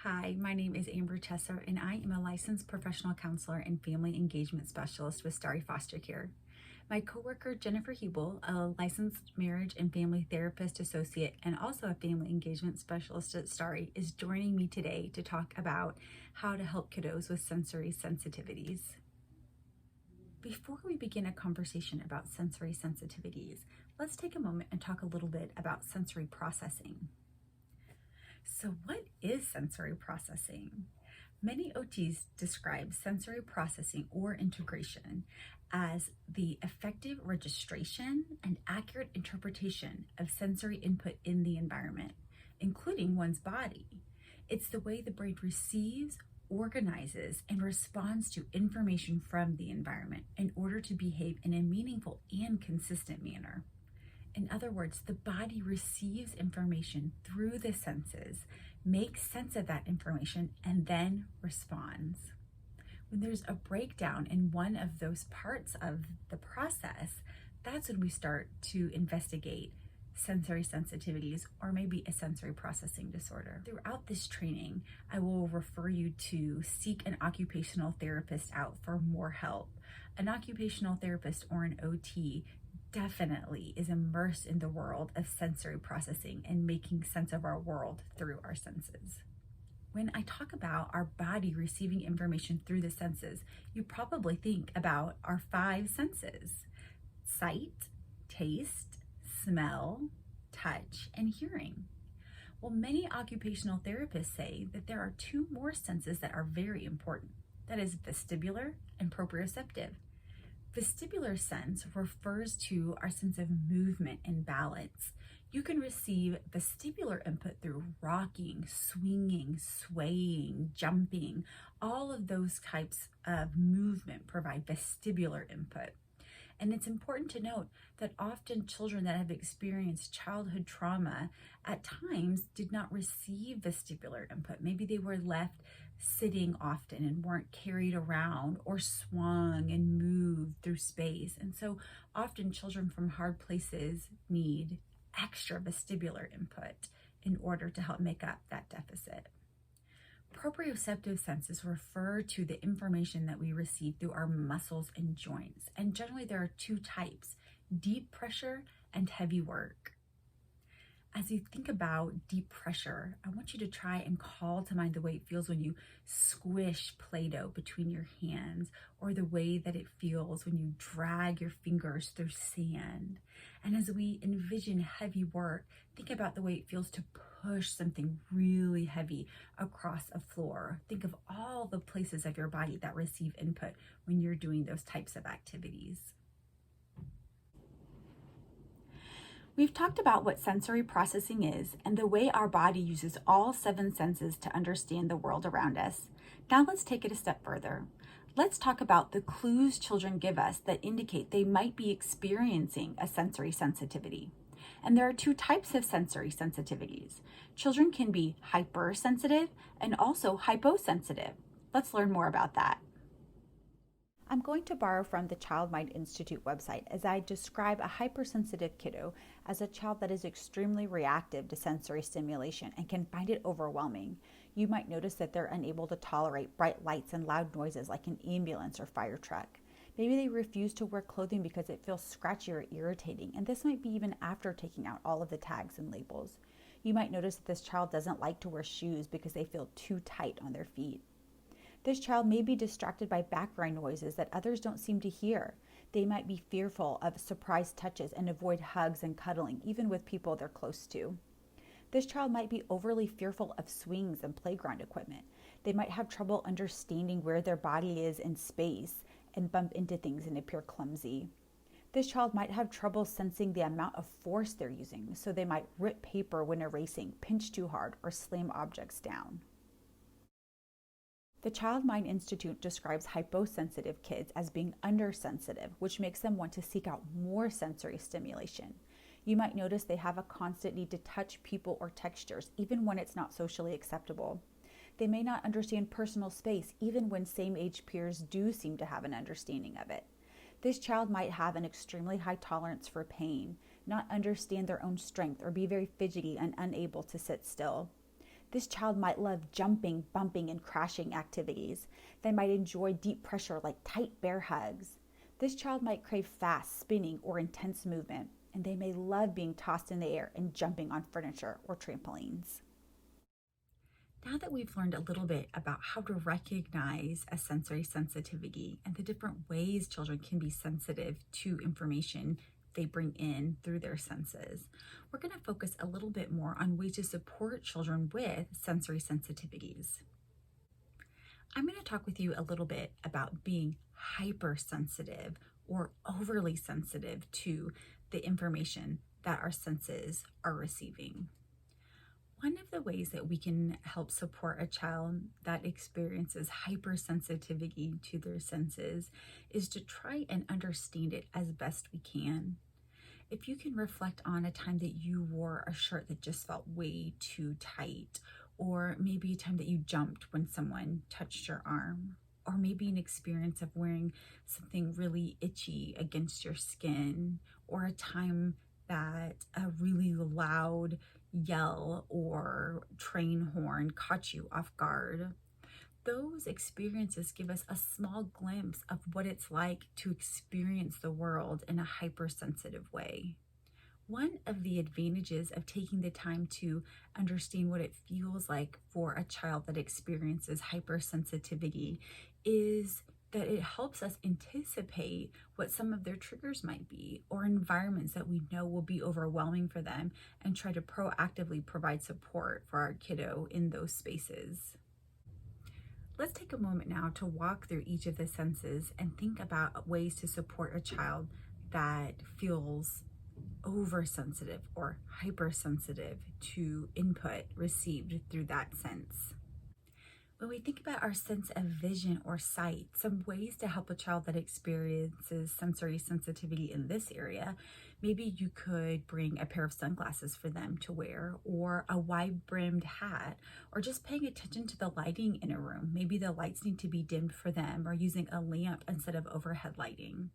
Hi, my name is Amber Chesser, and I am a licensed professional counselor and family engagement specialist with Starry Foster Care. My coworker Jennifer Hubel, a licensed marriage and family therapist associate and also a family engagement specialist at Starry, is joining me today to talk about how to help kiddos with sensory sensitivities. Before we begin a conversation about sensory sensitivities, let's take a moment and talk a little bit about sensory processing. So what is sensory processing? Many OTs describe sensory processing or integration as the effective registration and accurate interpretation of sensory input in the environment, including one's body. It's the way the brain receives, organizes, and responds to information from the environment in order to behave in a meaningful and consistent manner. In other words, the body receives information through the senses, makes sense of that information, and then responds. When there's a breakdown in one of those parts of the process, that's when we start to investigate sensory sensitivities or maybe a sensory processing disorder. Throughout this training, I will refer you to seek an occupational therapist out for more help. An occupational therapist or an OT definitely is immersed in the world of sensory processing and making sense of our world through our senses. When I talk about our body receiving information through the senses, you probably think about our 5 senses: sight, taste, smell, touch, and hearing. Well, many occupational therapists say that there are 2 more senses that are very important. That is vestibular and proprioceptive. Vestibular sense refers to our sense of movement and balance. You can receive vestibular input through rocking, swinging, swaying, jumping. All of those types of movement provide vestibular input. And it's important to note that often children that have experienced childhood trauma at times did not receive vestibular input. Maybe they were left sitting often and weren't carried around or swung and moved through space. And so often children from hard places need extra vestibular input in order to help make up that deficit. Proprioceptive senses refer to the information that we receive through our muscles and joints. And generally there are 2 types: deep pressure and heavy work. As you think about deep pressure, I want you to try and call to mind the way it feels when you squish Play-Doh between your hands, or the way that it feels when you drag your fingers through sand. And as we envision heavy work, think about the way it feels to push something really heavy across a floor. Think of all the places of your body that receive input when you're doing those types of activities. We've talked about what sensory processing is and the way our body uses all 7 senses to understand the world around us. Now let's take it a step further. Let's talk about the clues children give us that indicate they might be experiencing a sensory sensitivity. And there are 2 types of sensory sensitivities. Children can be hypersensitive and also hyposensitive. Let's learn more about that. I'm going to borrow from the Child Mind Institute website as I describe a hypersensitive kiddo as a child that is extremely reactive to sensory stimulation and can find it overwhelming. You might notice that they're unable to tolerate bright lights and loud noises like an ambulance or fire truck. Maybe they refuse to wear clothing because it feels scratchy or irritating, and this might be even after taking out all of the tags and labels. You might notice that this child doesn't like to wear shoes because they feel too tight on their feet. This child may be distracted by background noises that others don't seem to hear. They might be fearful of surprise touches and avoid hugs and cuddling, even with people they're close to. This child might be overly fearful of swings and playground equipment. They might have trouble understanding where their body is in space and bump into things and appear clumsy. This child might have trouble sensing the amount of force they're using, so they might rip paper when erasing, pinch too hard, or slam objects down. The Child Mind Institute describes hyposensitive kids as being undersensitive, which makes them want to seek out more sensory stimulation. You might notice they have a constant need to touch people or textures, even when it's not socially acceptable. They may not understand personal space, even when same-age peers do seem to have an understanding of it. This child might have an extremely high tolerance for pain, not understand their own strength, or be very fidgety and unable to sit still. This child might love jumping, bumping, and crashing activities. They might enjoy deep pressure like tight bear hugs. This child might crave fast spinning or intense movement, and they may love being tossed in the air and jumping on furniture or trampolines. Now that we've learned a little bit about how to recognize a sensory sensitivity and the different ways children can be sensitive to information they bring in through their senses, we're going to focus a little bit more on ways to support children with sensory sensitivities. I'm going to talk with you a little bit about being hypersensitive or overly sensitive to the information that our senses are receiving. One of the ways that we can help support a child that experiences hypersensitivity to their senses is to try and understand it as best we can. If you can reflect on a time that you wore a shirt that just felt way too tight, or maybe a time that you jumped when someone touched your arm, or maybe an experience of wearing something really itchy against your skin, or a time that a really loud yell or train horn caught you off guard. Those experiences give us a small glimpse of what it's like to experience the world in a hypersensitive way. One of the advantages of taking the time to understand what it feels like for a child that experiences hypersensitivity is that it helps us anticipate what some of their triggers might be or environments that we know will be overwhelming for them and try to proactively provide support for our kiddo in those spaces. Let's take a moment now to walk through each of the senses and think about ways to support a child that feels oversensitive or hypersensitive to input received through that sense. When we think about our sense of vision or sight, some ways to help a child that experiences sensory sensitivity in this area, maybe you could bring a pair of sunglasses for them to wear, or a wide-brimmed hat, or just paying attention to the lighting in a room. Maybe the lights need to be dimmed for them, or using a lamp instead of overhead lighting.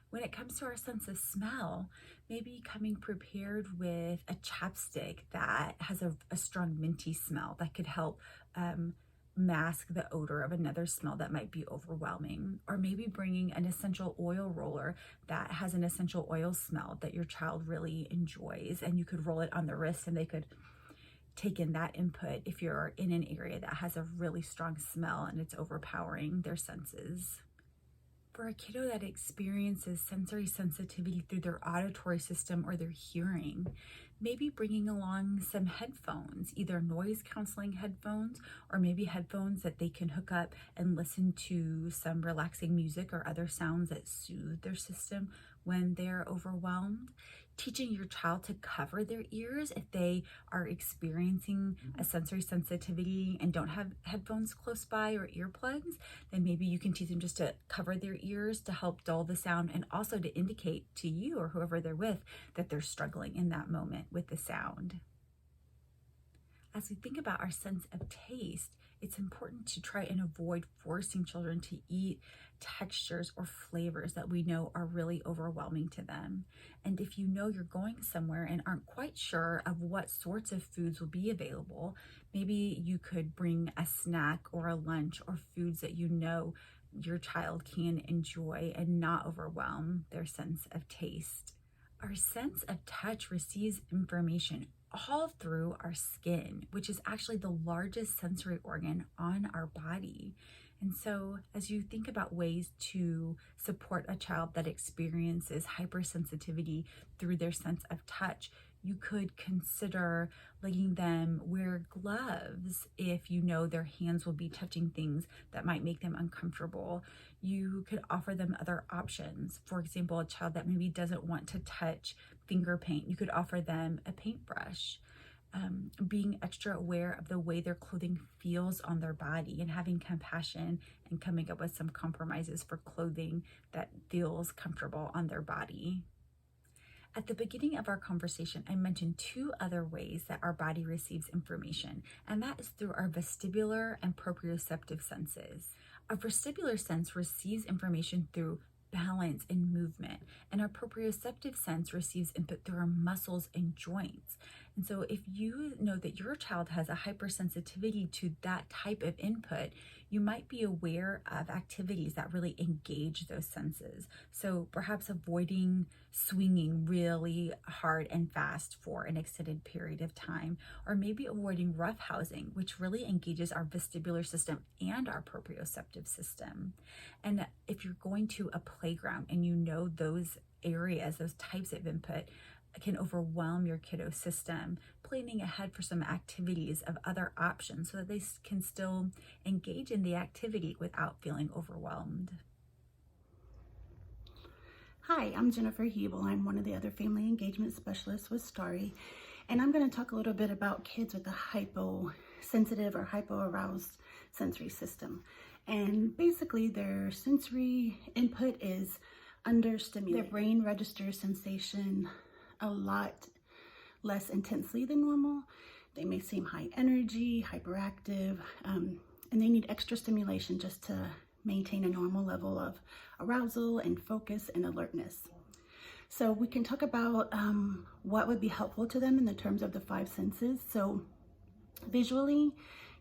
When it comes to our sense of smell, maybe coming prepared with a chapstick that has a strong minty smell that could help mask the odor of another smell that might be overwhelming, or maybe bringing an essential oil roller that has an essential oil smell that your child really enjoys, and you could roll it on the wrist and they could take in that input if you're in an area that has a really strong smell and it's overpowering their senses. For a kiddo that experiences sensory sensitivity through their auditory system or their hearing, maybe bringing along some headphones, either noise canceling headphones or maybe headphones that they can hook up and listen to some relaxing music or other sounds that soothe their system when they're overwhelmed. Teaching your child to cover their ears if they are experiencing a sensory sensitivity and don't have headphones close by or earplugs, then maybe you can teach them just to cover their ears to help dull the sound and also to indicate to you or whoever they're with that they're struggling in that moment with the sound. As we think about our sense of taste, it's important to try and avoid forcing children to eat textures or flavors that we know are really overwhelming to them. And if you know you're going somewhere and aren't quite sure of what sorts of foods will be available, maybe you could bring a snack or a lunch or foods that you know your child can enjoy and not overwhelm their sense of taste. Our sense of touch receives information all through our skin, which is actually the largest sensory organ on our body. And so as you think about ways to support a child that experiences hypersensitivity through their sense of touch, you could consider letting them wear gloves if you know their hands will be touching things that might make them uncomfortable. You could offer them other options. For example, a child that maybe doesn't want to touch finger paint, you could offer them a paintbrush. Being extra aware of the way their clothing feels on their body and having compassion and coming up with some compromises for clothing that feels comfortable on their body. At the beginning of our conversation, I mentioned two other ways that our body receives information, and that is through our vestibular and proprioceptive senses. Our vestibular sense receives information through balance and movement, and our proprioceptive sense receives input through our muscles and joints. And so if you know that your child has a hypersensitivity to that type of input, you might be aware of activities that really engage those senses. So perhaps avoiding swinging really hard and fast for an extended period of time, or maybe avoiding roughhousing, which really engages our vestibular system and our proprioceptive system. And if you're going to a playground and you know those areas, those types of input can overwhelm your kiddo system, planning ahead for some activities of other options so that they can still engage in the activity without feeling overwhelmed. Hi, I'm Jennifer Hebel. I'm one of the other family engagement specialists with Starry, and I'm going to talk a little bit about kids with a hyposensitive or hypoaroused sensory system. And basically their sensory input is understimulated. Their brain registers sensation a lot less intensely than normal. They may seem high energy, hyperactive, and they need extra stimulation just to maintain a normal level of arousal and focus and alertness. So we can talk about what would be helpful to them in the terms of the 5 senses. So visually,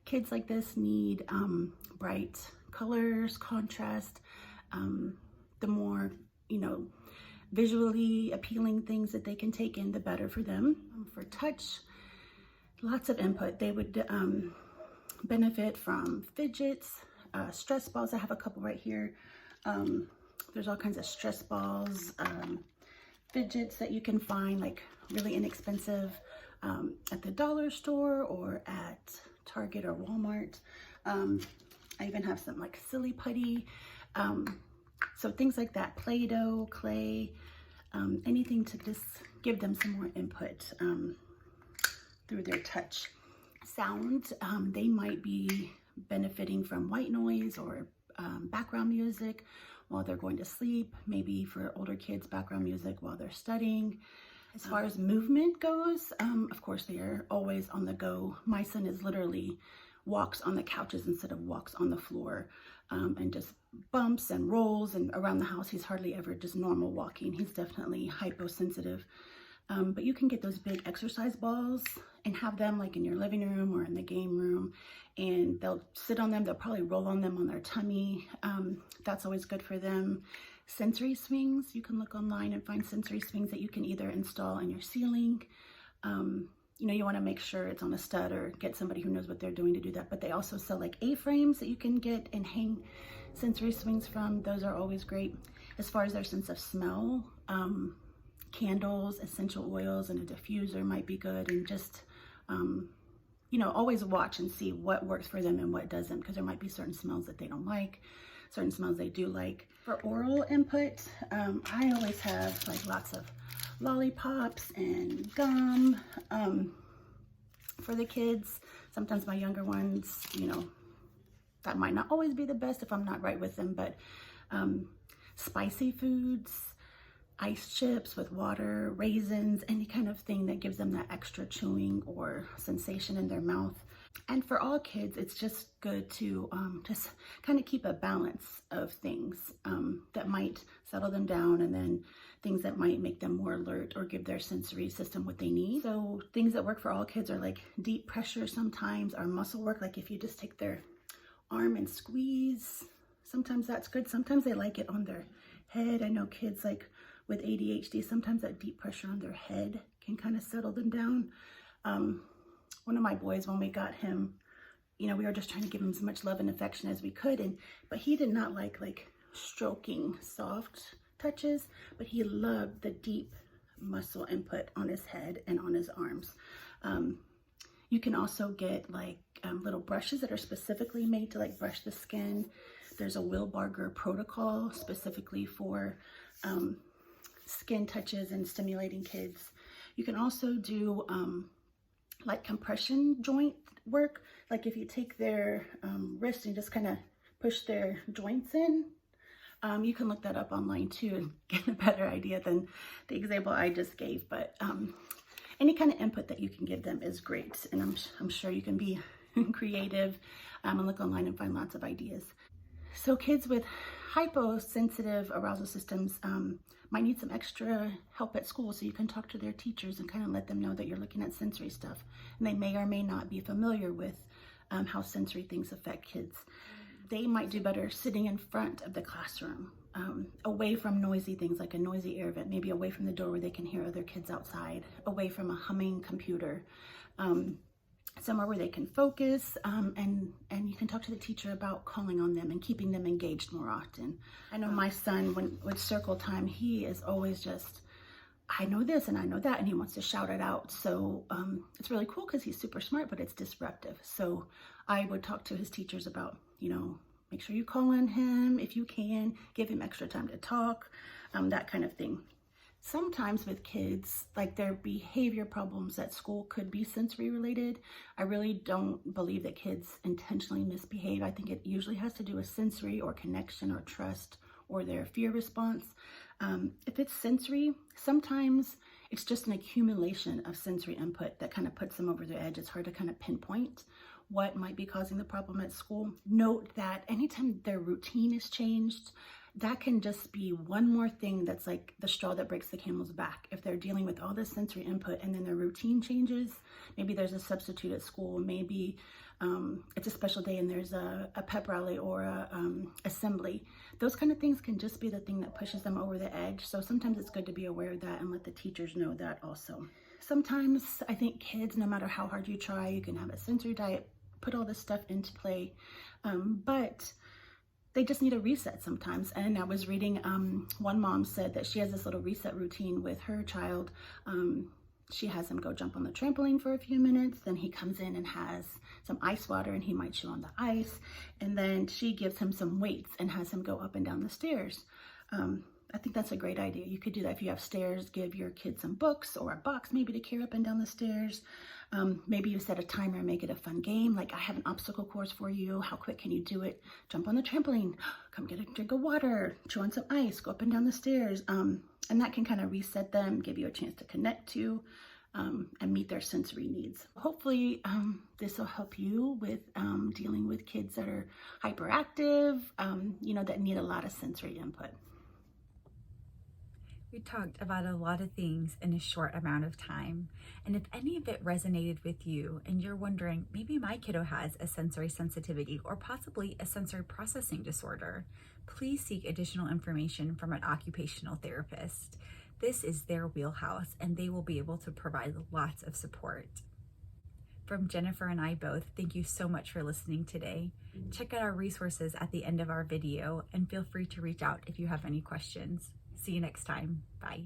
kids like this need bright colors, contrast. The more, visually appealing things that they can take in, the better for them. For touch, lots of input. They would benefit from fidgets, stress balls. I have a couple right here. There's all kinds of stress balls, fidgets that you can find, like really inexpensive at the dollar store or at Target or Walmart. I even have some like silly putty. So things like that, Play-Doh, clay, anything to just give them some more input through their touch. Sound, they might be benefiting from white noise or background music while they're going to sleep. Maybe for older kids, background music while they're studying. As far as movement goes, of course, they are always on the go. My son is literally walks on the couches instead of walks on the floor, and just bumps and rolls, and around the house he's hardly ever just normal walking. He's definitely hyposensitive. But you can get those big exercise balls and have them like in your living room or in the game room, and they'll sit on them. They'll probably roll on them on their tummy. That's always good for them. Sensory swings, you can look online and find sensory swings that you can either install in your ceiling. You want to make sure it's on a stud or get somebody who knows what they're doing to do that. But they also sell like A-frames that you can get and hang sensory swings from. Those are always great. As far as their sense of smell, candles, essential oils, and a diffuser might be good. And just, always watch and see what works for them and what doesn't, because there might be certain smells that they don't like, certain smells they do like. For oral input, I always have like lots of lollipops and gum for the kids. Sometimes my younger ones, that might not always be the best if I'm not right with them, but spicy foods, ice chips with water, raisins, any kind of thing that gives them that extra chewing or sensation in their mouth. And for all kids, it's just good to just kind of keep a balance of things that might settle them down, and then things that might make them more alert or give their sensory system what they need. So things that work for all kids are like deep pressure sometimes, or muscle work, like if you just take their arm and squeeze, sometimes that's good. Sometimes they like it on their head. I know kids like with ADHD, sometimes that deep pressure on their head can kind of settle them down. One of my boys, when we got him, we were just trying to give him as much love and affection as we could, but he did not like stroking soft touches, but he loved the deep muscle input on his head and on his arms. You can also get like little brushes that are specifically made to like brush the skin. There's a Will Barger protocol specifically for skin touches and stimulating kids. You can also do like compression joint work, like if you take their wrist and just kind of push their joints in. You can look that up online too and get a better idea than the example I just gave. But any kind of input that you can give them is great, and I'm sure you can be creative and look online and find lots of ideas. So kids with hyposensitive arousal systems might need some extra help at school, so you can talk to their teachers and kind of let them know that you're looking at sensory stuff. And they may or may not be familiar with how sensory things affect kids. They might do better sitting in front of the classroom, away from noisy things like a noisy air vent, maybe away from the door where they can hear other kids outside, away from a humming computer. Somewhere where they can focus, and you can talk to the teacher about calling on them and keeping them engaged more often. I know my son, with circle time, he is always just, I know this and I know that, and he wants to shout it out. So it's really cool because he's super smart, but it's disruptive. So I would talk to his teachers about, make sure you call on him if you can, give him extra time to talk, that kind of thing. Sometimes with kids, like their behavior problems at school could be sensory related. I really don't believe that kids intentionally misbehave. I think it usually has to do with sensory or connection or trust or their fear response. If it's sensory, sometimes it's just an accumulation of sensory input that kind of puts them over the edge. It's hard to kind of pinpoint what might be causing the problem at school. Note that anytime their routine is changed, that can just be one more thing that's like the straw that breaks the camel's back. If they're dealing with all this sensory input and then their routine changes, maybe there's a substitute at school, maybe it's a special day and there's a pep rally or a assembly. Those kind of things can just be the thing that pushes them over the edge. So sometimes it's good to be aware of that and let the teachers know that also. Sometimes I think kids, no matter how hard you try, you can have a sensory diet, put all this stuff into play, but they just need a reset sometimes. And I was reading, one mom said that she has this little reset routine with her child. She has him go jump on the trampoline for a few minutes. Then he comes in and has some ice water and he might chew on the ice. And then she gives him some weights and has him go up and down the stairs. I think that's a great idea. You could do that if you have stairs, give your kids some books or a box maybe to carry up and down the stairs. Maybe you set a timer and make it a fun game. Like, I have an obstacle course for you. How quick can you do it? Jump on the trampoline, come get a drink of water, chew on some ice, go up and down the stairs. And that can kind of reset them, give you a chance to connect to and meet their sensory needs. Hopefully this will help you with dealing with kids that are hyperactive, that need a lot of sensory input. We talked about a lot of things in a short amount of time. And if any of it resonated with you and you're wondering, maybe my kiddo has a sensory sensitivity or possibly a sensory processing disorder, please seek additional information from an occupational therapist. This is their wheelhouse and they will be able to provide lots of support. From Jennifer and I both, thank you so much for listening today. Check out our resources at the end of our video and feel free to reach out if you have any questions. See you next time. Bye.